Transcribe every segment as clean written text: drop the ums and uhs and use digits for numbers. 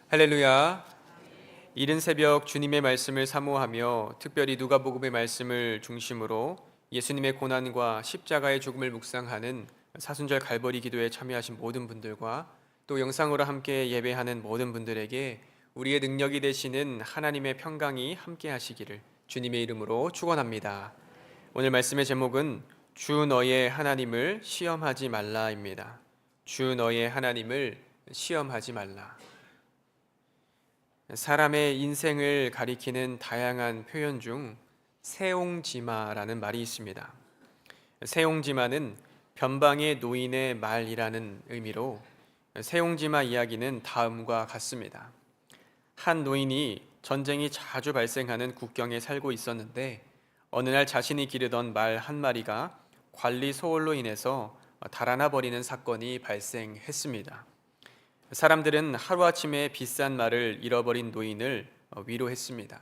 할렐루야. 이른 새벽 주님의 말씀을 사모하며 특별히 누가복음의 말씀을 중심으로 예수님의 고난과 십자가의 죽음을 묵상하는 사순절 갈보리 기도에 참여하신 모든 분들과 또 영상으로 함께 예배하는 모든 분들에게 우리의 능력이 되시는 하나님의 평강이 함께 하시기를 주님의 이름으로 축원합니다. 오늘 말씀의 제목은 주 너의 하나님을 시험하지 말라입니다. 주 너의 하나님을 시험하지 말라. 사람의 인생을 가리키는 다양한 표현 중 세옹지마라는 말이 있습니다. 세옹지마는 변방의 노인의 말이라는 의미로 세옹지마 이야기는 다음과 같습니다. 한 노인이 전쟁이 자주 발생하는 국경에 살고 있었는데 어느 날 자신이 기르던 말 한 마리가 관리 소홀로 인해서 달아나 버리는 사건이 발생했습니다. 사람들은 하루아침에 비싼 말을 잃어버린 노인을 위로했습니다.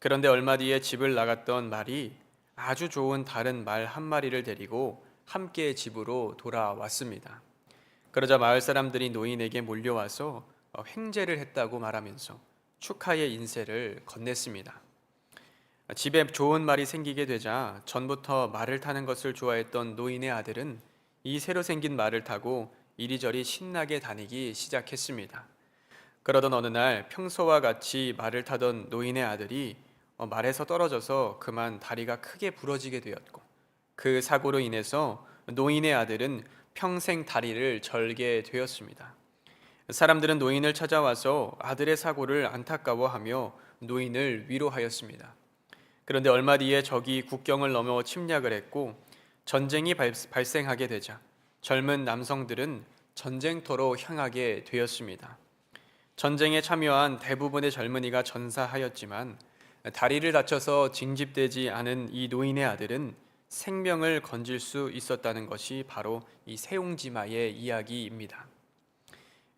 그런데 얼마 뒤에 집을 나갔던 말이 아주 좋은 다른 말 한 마리를 데리고 함께 집으로 돌아왔습니다. 그러자 마을 사람들이 노인에게 몰려와서 횡재를 했다고 말하면서 축하의 인세를 건넸습니다. 집에 좋은 말이 생기게 되자 전부터 말을 타는 것을 좋아했던 노인의 아들은 이 새로 생긴 말을 타고 이리저리 신나게 다니기 시작했습니다. 그러던 어느 날 평소와 같이 말을 타던 노인의 아들이 말에서 떨어져서 그만 다리가 크게 부러지게 되었고 그 사고로 인해서 노인의 아들은 평생 다리를 절게 되었습니다. 사람들은 노인을 찾아와서 아들의 사고를 안타까워하며 노인을 위로하였습니다. 그런데 얼마 뒤에 적이 국경을 넘어 침략을 했고 전쟁이 발생하게 되자 젊은 남성들은 전쟁터로 향하게 되었습니다. 전쟁에 참여한 대부분의 젊은이가 전사하였지만 다리를 다쳐서 징집되지 않은 이 노인의 아들은 생명을 건질 수 있었다는 것이 바로 이 세옹지마의 이야기입니다.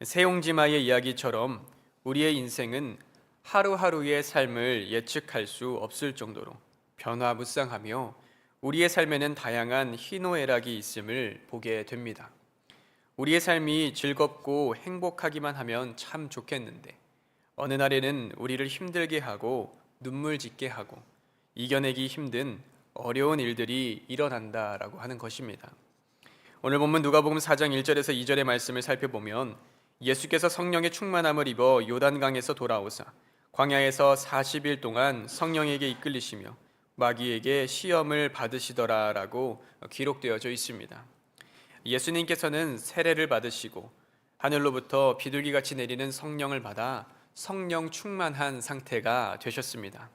세옹지마의 이야기처럼 우리의 인생은 하루하루의 삶을 예측할 수 없을 정도로 변화무쌍하며 우리의 삶에는 다양한 희노애락이 있음을 보게 됩니다. 우리의 삶이 즐겁고 행복하기만 하면 참 좋겠는데 어느 날에는 우리를 힘들게 하고 눈물 짓게 하고 이겨내기 힘든 어려운 일들이 일어난다라고 하는 것입니다. 오늘 본문 누가복음 4장 1절에서 2절의 말씀을 살펴보면 예수께서 성령의 충만함을 입어 요단강에서 돌아오사 광야에서 40일 동안 성령에게 이끌리시며 마귀에게 시험을 받으시더라라고 기록되어져 있습니다. 예수님께서는 세례를 받으시고 하늘로부터 비둘기같이 내리는 성령을 받아 성령 충만한 상태가 되셨습니다.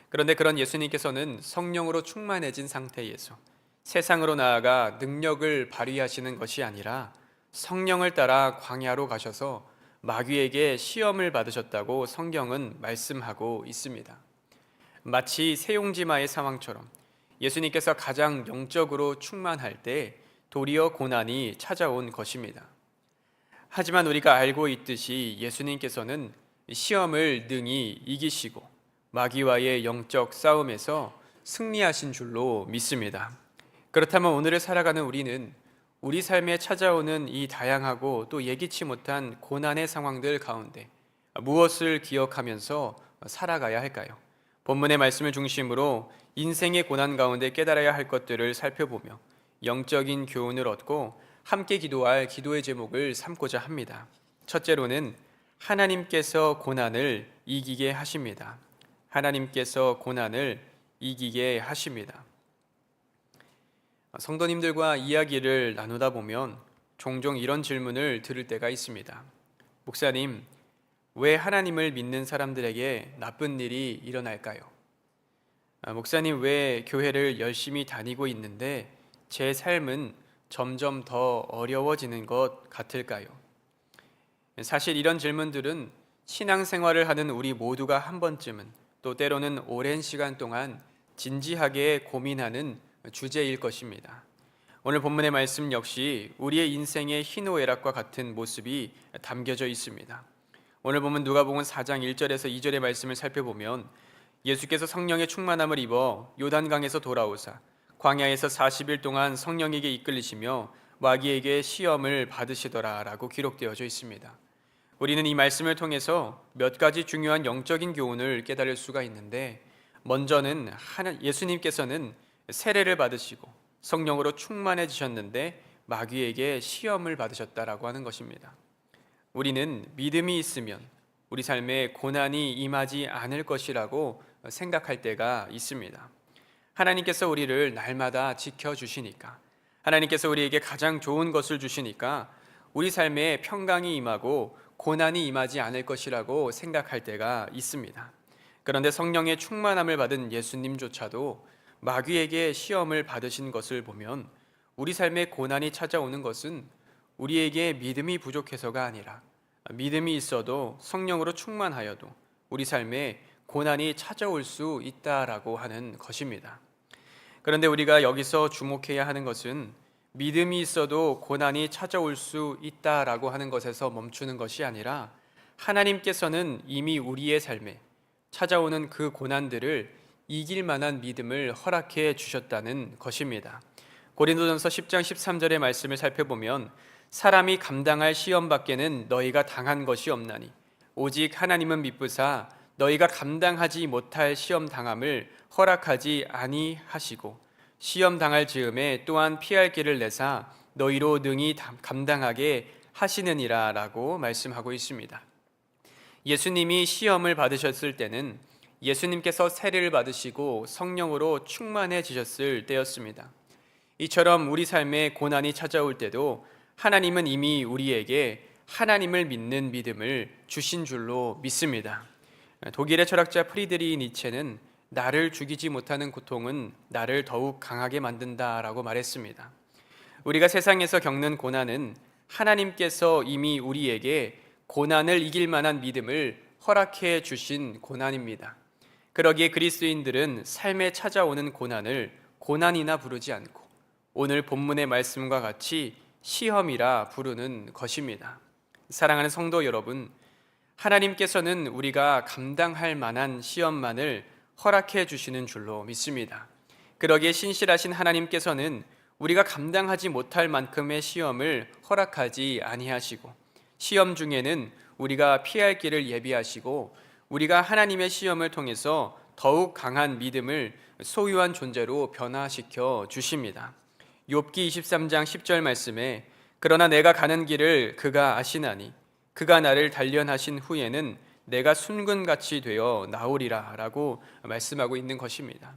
그런데 그런 예수님께서는 성령으로 충만해진 상태에서 세상으로 나아가 능력을 발휘하시는 것이 아니라 성령을 따라 광야로 가셔서 마귀에게 시험을 받으셨다고 성경은 말씀하고 있습니다. 마치 세옹지마의 상황처럼 예수님께서 가장 영적으로 충만할 때 도리어 고난이 찾아온 것입니다. 하지만 우리가 알고 있듯이 예수님께서는 시험을 능히 이기시고 마귀와의 영적 싸움에서 승리하신 줄로 믿습니다. 그렇다면 오늘을 살아가는 우리는 우리 삶에 찾아오는 이 다양하고 또 예기치 못한 고난의 상황들 가운데 무엇을 기억하면서 살아가야 할까요? 본문의 말씀을 중심으로 인생의 고난 가운데 깨달아야 할 것들을 살펴보며 영적인 교훈을 얻고 함께 기도할 기도의 제목을 삼고자 합니다. 첫째로는 하나님께서 고난을 이기게 하십니다. 하나님께서 고난을 이기게 하십니다. 성도님들과 이야기를 나누다 보면 종종 이런 질문을 들을 때가 있습니다. 목사님, 왜 하나님을 믿는 사람들에게 나쁜 일이 일어날까요? 목사님, 왜 교회를 열심히 다니고 있는데 제 삶은 점점 더 어려워지는 것 같을까요? 사실 이런 질문들은 신앙생활을 하는 우리 모두가 한 번쯤은 또 때로는 오랜 시간 동안 진지하게 고민하는 주제일 것입니다. 오늘 본문의 말씀 역시 우리의 인생의 희노애락과 같은 모습이 담겨져 있습니다. 오늘 보면 누가복음 4장 1절에서 2절의 말씀을 살펴보면 예수께서 성령의 충만함을 입어 요단강에서 돌아오사 광야에서 40일 동안 성령에게 이끌리시며 마귀에게 시험을 받으시더라라고 기록되어져 있습니다. 우리는 이 말씀을 통해서 몇 가지 중요한 영적인 교훈을 깨달을 수가 있는데, 먼저는 예수님께서는 세례를 받으시고 성령으로 충만해지셨는데 마귀에게 시험을 받으셨다라고 하는 것입니다. 우리는 믿음이 있으면 우리 삶에 고난이 임하지 않을 것이라고 생각할 때가 있습니다. 하나님께서 우리를 날마다 지켜주시니까, 하나님께서 우리에게 가장 좋은 것을 주시니까 우리 삶에 평강이 임하고 고난이 임하지 않을 것이라고 생각할 때가 있습니다. 그런데 성령의 충만함을 받은 예수님조차도 마귀에게 시험을 받으신 것을 보면 우리 삶에 고난이 찾아오는 것은 우리에게 믿음이 부족해서가 아니라 믿음이 있어도 성령으로 충만하여도 우리 삶에 고난이 찾아올 수 있다라고 하는 것입니다. 그런데 우리가 여기서 주목해야 하는 것은 믿음이 있어도 고난이 찾아올 수 있다라고 하는 것에서 멈추는 것이 아니라 하나님께서는 이미 우리의 삶에 찾아오는 그 고난들을 이길 만한 믿음을 허락해 주셨다는 것입니다. 고린도전서 10장 13절의 말씀을 살펴보면 사람이 감당할 시험 밖에는 너희가 당한 것이 없나니 오직 하나님은 미쁘사 너희가 감당하지 못할 시험 당함을 허락하지 아니하시고 시험 당할 즈음에 또한 피할 길을 내사 너희로 능히 감당하게 하시느니라 라고 말씀하고 있습니다. 예수님이 시험을 받으셨을 때는 예수님께서 세례를 받으시고 성령으로 충만해지셨을 때였습니다. 이처럼 우리 삶에 고난이 찾아올 때도 하나님은 이미 우리에게 하나님을 믿는 믿음을 주신 줄로 믿습니다. 독일의 철학자 프리드리히 니체는 나를 죽이지 못하는 고통은 나를 더욱 강하게 만든다라고 말했습니다. 우리가 세상에서 겪는 고난은 하나님께서 이미 우리에게 고난을 이길 만한 믿음을 허락해 주신 고난입니다. 그러기에 그리스도인들은 삶에 찾아오는 고난을 고난이나 부르지 않고 오늘 본문의 말씀과 같이 시험이라 부르는 것입니다. 사랑하는 성도 여러분, 하나님께서는 우리가 감당할 만한 시험만을 허락해 주시는 줄로 믿습니다. 그러기에 신실하신 하나님께서는 우리가 감당하지 못할 만큼의 시험을 허락하지 아니하시고 시험 중에는 우리가 피할 길을 예비하시고 우리가 하나님의 시험을 통해서 더욱 강한 믿음을 소유한 존재로 변화시켜 주십니다. 욥기 23장 10절 말씀에 그러나 내가 가는 길을 그가 아시나니 그가 나를 단련하신 후에는 내가 순금같이 되어 나오리라 라고 말씀하고 있는 것입니다.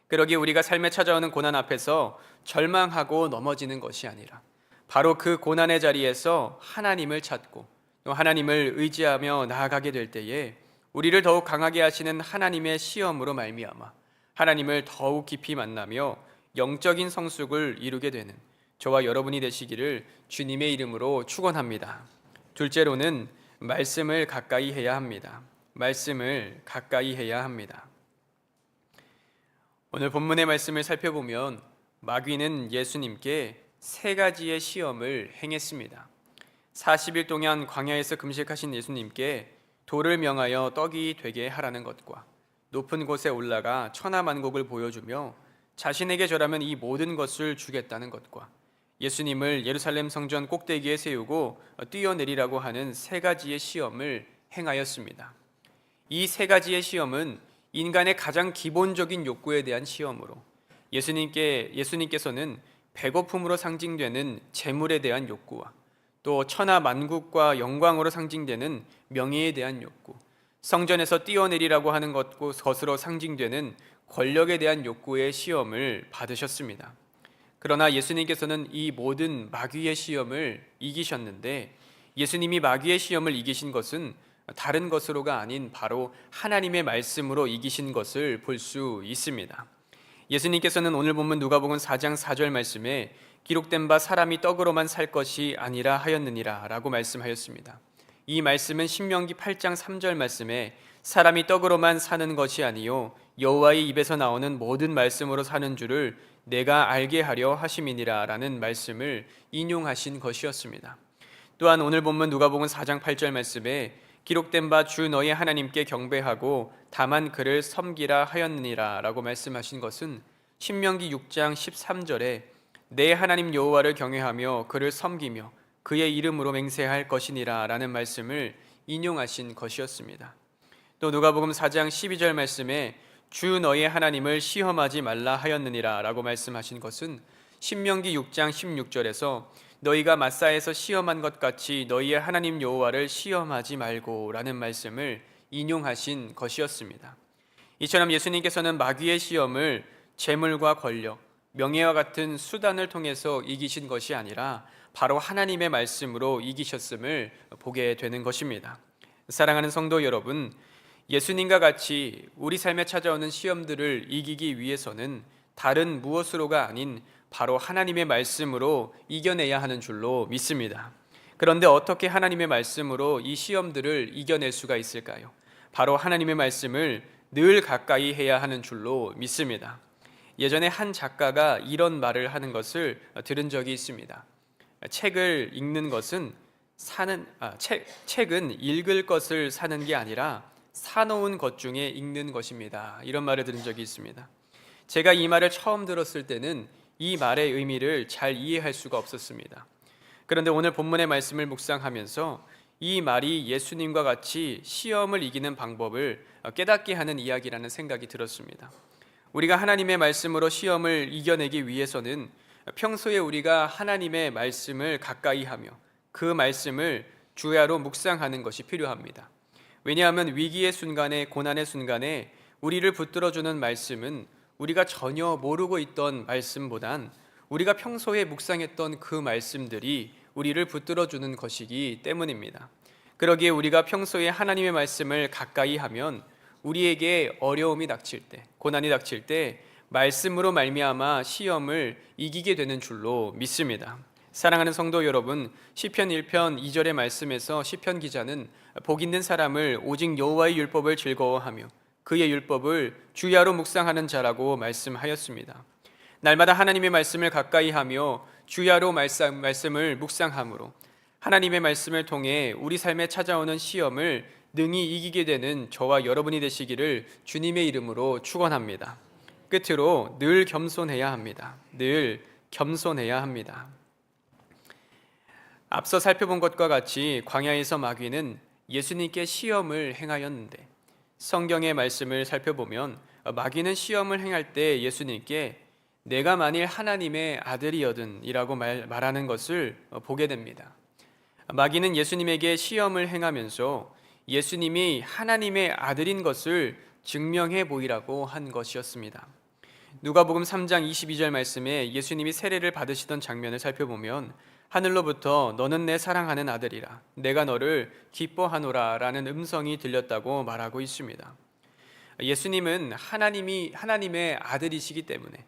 그러기에 우리가 삶에 찾아오는 고난 앞에서 절망하고 넘어지는 것이 아니라 바로 그 고난의 자리에서 하나님을 찾고 또 하나님을 의지하며 나아가게 될 때에 우리를 더욱 강하게 하시는 하나님의 시험으로 말미암아 하나님을 더욱 깊이 만나며 영적인 성숙을 이루게 되는 저와 여러분이 되시기를 주님의 이름으로 축원합니다. 둘째로는 말씀을 가까이 해야 합니다. 말씀을 가까이 해야 합니다. 오늘 본문의 말씀을 살펴보면 마귀는 예수님께 세 가지의 시험을 행했습니다. 40일 동안 광야에서 금식하신 예수님께 돌을 명하여 떡이 되게 하라는 것과 높은 곳에 올라가 천하만국을 보여주며 자신에게 절하면 이 모든 것을 주겠다는 것과 예수님을 예루살렘 성전 꼭대기에 세우고 뛰어내리라고 하는 세 가지의 시험을 행하였습니다. 이 세 가지의 시험은 인간의 가장 기본적인 욕구에 대한 시험으로 예수님께서는 배고픔으로 상징되는 재물에 대한 욕구와 또 천하만국과 영광으로 상징되는 명예에 대한 욕구, 성전에서 뛰어내리라고 하는 것으로 상징되는 권력에 대한 욕구의 시험을 받으셨습니다. 그러나 예수님께서는 이 모든 마귀의 시험을 이기셨는데 예수님이 마귀의 시험을 이기신 것은 다른 것으로가 아닌 바로 하나님의 말씀으로 이기신 것을 볼 수 있습니다. 예수님께서는 오늘 본문 누가복음 4장 4절 말씀에 기록된 바 사람이 떡으로만 살 것이 아니라 하였느니라 라고 말씀하였습니다. 이 말씀은 신명기 8장 3절 말씀에 사람이 떡으로만 사는 것이 아니요 여호와의 입에서 나오는 모든 말씀으로 사는 줄을 내가 알게 하려 하심이니라 라는 말씀을 인용하신 것이었습니다. 또한 오늘 본문 누가복음 4장 8절 말씀에 기록된 바 주 너희 하나님께 경배하고 다만 그를 섬기라 하였느니라 라고 말씀하신 것은 신명기 6장 13절에 내 하나님 여호와를 경외하며 그를 섬기며 그의 이름으로 맹세할 것이니라 라는 말씀을 인용하신 것이었습니다. 또 누가복음 4장 12절 말씀에 주 너의 하나님을 시험하지 말라 하였느니라 라고 말씀하신 것은 신명기 6장 16절에서 너희가 마사에서 시험한 것 같이 너희의 하나님 여호와를 시험하지 말고 라는 말씀을 인용하신 것이었습니다. 이처럼 예수님께서는 마귀의 시험을 재물과 권력, 명예와 같은 수단을 통해서 이기신 것이 아니라 바로 하나님의 말씀으로 이기셨음을 보게 되는 것입니다. 사랑하는 성도 여러분, 예수님과 같이 우리 삶에 찾아오는 시험들을 이기기 위해서는 다른 무엇으로가 아닌 바로 하나님의 말씀으로 이겨내야 하는 줄로 믿습니다. 그런데 어떻게 하나님의 말씀으로 이 시험들을 이겨낼 수가 있을까요? 바로 하나님의 말씀을 늘 가까이 해야 하는 줄로 믿습니다. 예전에 한 작가가 이런 말을 하는 것을 들은 적이 있습니다. 책을 읽는 것은 책은 읽을 것을 사는 게 아니라 사놓은 것 중에 읽는 것입니다. 이런 말을 들은 적이 있습니다. 제가 이 말을 처음 들었을 때는 이 말의 의미를 잘 이해할 수가 없었습니다. 그런데 오늘 본문의 말씀을 묵상하면서 이 말이 예수님과 같이 시험을 이기는 방법을 깨닫게 하는 이야기라는 생각이 들었습니다. 우리가 하나님의 말씀으로 시험을 이겨내기 위해서는 평소에 우리가 하나님의 말씀을 가까이 하며 그 말씀을 주야로 묵상하는 것이 필요합니다. 왜냐하면 위기의 순간에, 고난의 순간에 우리를 붙들어주는 말씀은 우리가 전혀 모르고 있던 말씀보단 우리가 평소에 묵상했던 그 말씀들이 우리를 붙들어주는 것이기 때문입니다. 그러기에 우리가 평소에 하나님의 말씀을 가까이 하면 우리에게 어려움이 닥칠 때, 고난이 닥칠 때 말씀으로 말미암아 시험을 이기게 되는 줄로 믿습니다. 사랑하는 성도 여러분, 시편 1편 2절의 말씀에서 시편 기자는 복 있는 사람을 오직 여호와의 율법을 즐거워하며 그의 율법을 주야로 묵상하는 자라고 말씀하였습니다. 날마다 하나님의 말씀을 가까이 하며 주야로 말씀을 묵상함으로 하나님의 말씀을 통해 우리 삶에 찾아오는 시험을 능히 이기게 되는 저와 여러분이 되시기를 주님의 이름으로 축원합니다. 끝으로 늘 겸손해야 합니다. 늘 겸손해야 합니다. 앞서 살펴본 것과 같이 광야에서 마귀는 예수님께 시험을 행하였는데 성경의 말씀을 살펴보면 마귀는 시험을 행할 때 예수님께 내가 만일 하나님의 아들이여든 이라고 말하는 것을 보게 됩니다. 마귀는 예수님에게 시험을 행하면서 예수님이 하나님의 아들인 것을 증명해 보이라고 한 것이었습니다. 누가복음 3장 22절 말씀에 예수님이 세례를 받으시던 장면을 살펴보면 하늘로부터 너는 내 사랑하는 아들이라 내가 너를 기뻐하노라 라는 음성이 들렸다고 말하고 있습니다. 예수님은 하나님의 아들이시기 때문에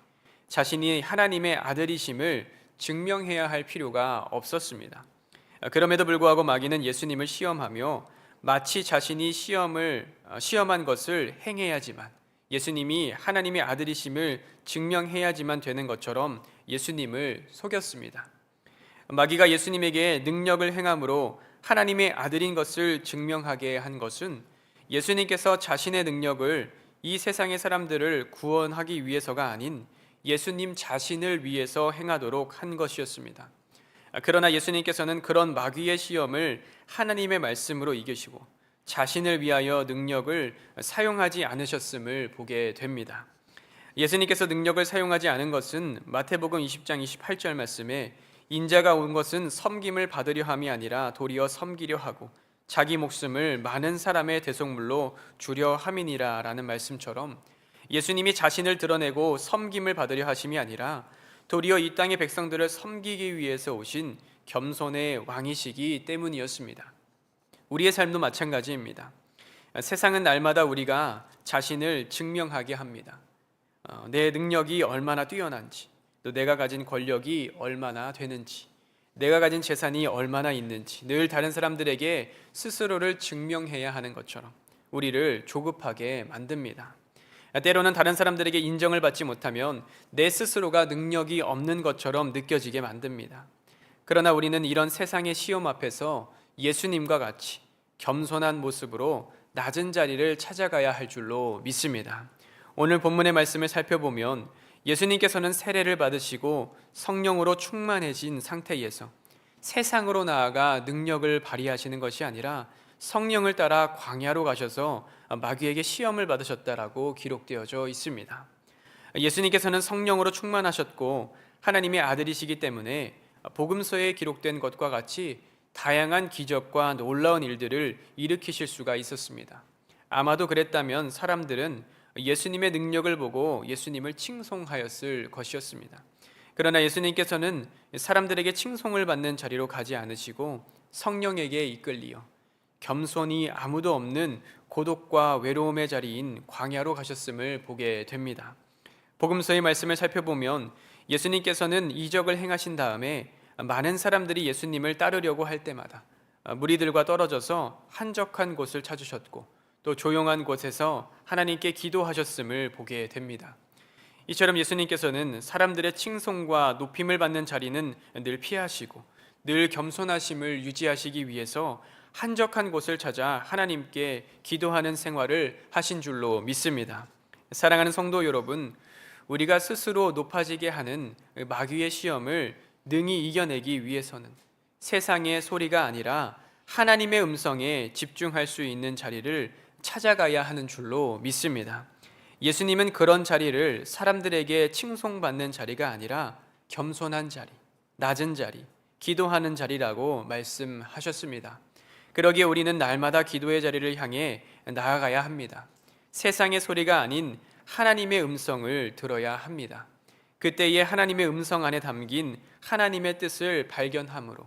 자신이 하나님의 아들이심을 증명해야 할 필요가 없었습니다. 그럼에도 불구하고 마귀는 예수님을 시험하며 마치 자신이 시험한 것을 행해야지만 예수님이 하나님의 아들이심을 증명해야지만 되는 것처럼 예수님을 속였습니다. 마귀가 예수님에게 능력을 행함으로 하나님의 아들인 것을 증명하게 한 것은 예수님께서 자신의 능력을 이 세상의 사람들을 구원하기 위해서가 아닌 예수님 자신을 위해서 행하도록 한 것이었습니다. 그러나 예수님께서는 그런 마귀의 시험을 하나님의 말씀으로 이기시고 자신을 위하여 능력을 사용하지 않으셨음을 보게 됩니다. 예수님께서 능력을 사용하지 않은 것은 마태복음 20장 28절 말씀에 인자가 온 것은 섬김을 받으려 함이 아니라 도리어 섬기려 하고 자기 목숨을 많은 사람의 대속물로 주려 함이니라 라는 말씀처럼 예수님이 자신을 드러내고 섬김을 받으려 하심이 아니라 도리어 이 땅의 백성들을 섬기기 위해서 오신 겸손의 왕이시기 때문이었습니다. 우리의 삶도 마찬가지입니다. 세상은 날마다 우리가 자신을 증명하게 합니다. 내 능력이 얼마나 뛰어난지, 또 내가 가진 권력이 얼마나 되는지, 내가 가진 재산이 얼마나 있는지 늘 다른 사람들에게 스스로를 증명해야 하는 것처럼 우리를 조급하게 만듭니다. 때로는 다른 사람들에게 인정을 받지 못하면 내 스스로가 능력이 없는 것처럼 느껴지게 만듭니다. 그러나 우리는 이런 세상의 시험 앞에서 예수님과 같이 겸손한 모습으로 낮은 자리를 찾아가야 할 줄로 믿습니다. 오늘 본문의 말씀을 살펴보면 예수님께서는 세례를 받으시고 성령으로 충만해진 상태에서 세상으로 나아가 능력을 발휘하시는 것이 아니라 성령을 따라 광야로 가셔서 마귀에게 시험을 받으셨다라고 기록되어져 있습니다. 예수님께서는 성령으로 충만하셨고 하나님의 아들이시기 때문에 복음서에 기록된 것과 같이 다양한 기적과 놀라운 일들을 일으키실 수가 있었습니다. 아마도 그랬다면 사람들은 예수님의 능력을 보고 예수님을 칭송하였을 것이었습니다. 그러나 예수님께서는 사람들에게 칭송을 받는 자리로 가지 않으시고 성령에게 이끌리어 겸손히 아무도 없는 고독과 외로움의 자리인 광야로 가셨음을 보게 됩니다. 복음서의 말씀을 살펴보면 예수님께서는 이적을 행하신 다음에 많은 사람들이 예수님을 따르려고 할 때마다 무리들과 떨어져서 한적한 곳을 찾으셨고 또 조용한 곳에서 하나님께 기도하셨음을 보게 됩니다. 이처럼 예수님께서는 사람들의 칭송과 높임을 받는 자리는 늘 피하시고 늘 겸손하심을 유지하시기 위해서 한적한 곳을 찾아 하나님께 기도하는 생활을 하신 줄로 믿습니다. 사랑하는 성도 여러분, 우리가 스스로 높아지게 하는 마귀의 시험을 능히 이겨내기 위해서는 세상의 소리가 아니라 하나님의 음성에 집중할 수 있는 자리를 찾아가야 하는 줄로 믿습니다. 예수님은 그런 자리를 사람들에게 칭송받는 자리가 아니라 겸손한 자리, 낮은 자리, 기도하는 자리라고 말씀하셨습니다. 그러기에 우리는 날마다 기도의 자리를 향해 나아가야 합니다. 세상의 소리가 아닌 하나님의 음성을 들어야 합니다. 그때에 하나님의 음성 안에 담긴 하나님의 뜻을 발견함으로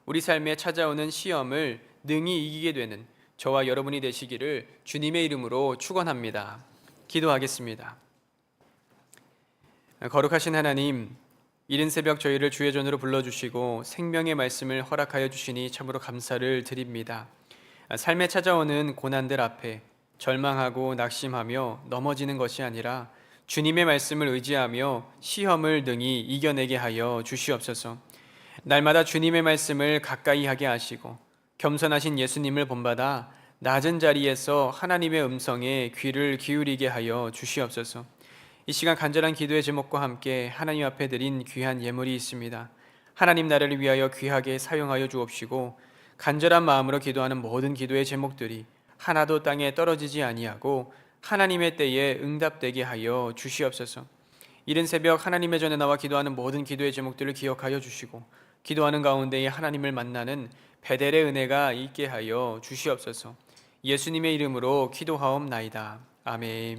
우리 삶에 찾아오는 시험을 능히 이기게 되는 저와 여러분이 되시기를 주님의 이름으로 축원합니다. 기도하겠습니다. 거룩하신 하나님, 이른 새벽 저희를 주의 전으로 불러주시고 생명의 말씀을 허락하여 주시니 참으로 감사를 드립니다. 삶에 찾아오는 고난들 앞에 절망하고 낙심하며 넘어지는 것이 아니라 주님의 말씀을 의지하며 시험을 능히 이겨내게 하여 주시옵소서. 날마다 주님의 말씀을 가까이 하게 하시고 겸손하신 예수님을 본받아 낮은 자리에서 하나님의 음성에 귀를 기울이게 하여 주시옵소서. 이 시간 간절한 기도의 제목과 함께 하나님 앞에 드린 귀한 예물이 있습니다. 하나님 나라를 위하여 귀하게 사용하여 주옵시고 간절한 마음으로 기도하는 모든 기도의 제목들이 하나도 땅에 떨어지지 아니하고 하나님의 때에 응답되게 하여 주시옵소서. 이른 새벽 하나님의 전에 나와 기도하는 모든 기도의 제목들을 기억하여 주시고 기도하는 가운데에 하나님을 만나는 베델의 은혜가 있게 하여 주시옵소서. 예수님의 이름으로 기도하옵나이다. 아멘.